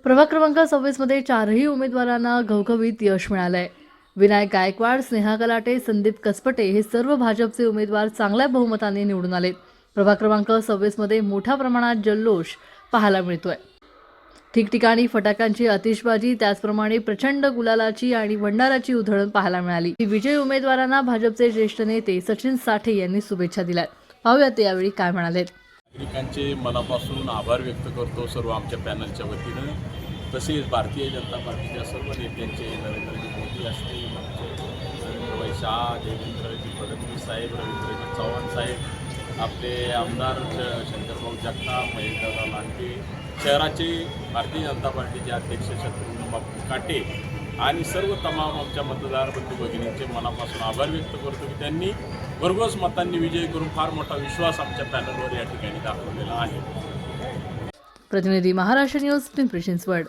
प्रभाग क्रमांक 26 मध्ये चारही उमेदवारांना घवघवीत यश मिळालंय. विनायक गायकवाड, स्नेहा कलाटे, संदीप कसपटे हे सर्व भाजपचे उमेदवार चांगल्या बहुमताने निवडून आले. प्रभाग क्रमांक 26 मध्ये मोठ्या प्रमाणात जल्लोष पाहायला मिळतोय. ठिकठिकाणी फटाक्यांची आतिषबाजी, त्याचप्रमाणे प्रचंड गुलालाची आणि भंडाराची उधळण पाहायला मिळाली. विजयी उमेदवारांना भाजपचे ज्येष्ठ नेते सचिन साठे यांनी शुभेच्छा दिल्या. पाहूयात ते यावेळी काय म्हणाले. नागरिकांचे मनापासून आभार व्यक्त करतो सर्व आमच्या पॅनलच्या वतीनं. तसेच भारतीय जनता पार्टीच्या सर्व नेत्यांचे, नरेंद्रजी मोदी असतील, नरेंद्रभाई शाह, देवेंद्रजी फडणवीस साहेब, रवींद्रजी चव्हाण साहेब, आपले आमदार शंकरभाऊ जगताप, महेशदादा लांडगे, शहराचे भारतीय जनता पार्टीचे अध्यक्ष शत्रुघ्न बापू काटे आणि सर्व तमाम आमच्या मतदार बंधू भगिनींचे मनापासून आभार व्यक्त करतो की त्यांनी भरघोस मतांनी विजय करून फार मोठा विश्वास आमच्या पॅनलवर या ठिकाणी दाखवलेला आहे. प्रतिनिधी महाराष्ट्र न्यूज, पिंपरी चिंचवड.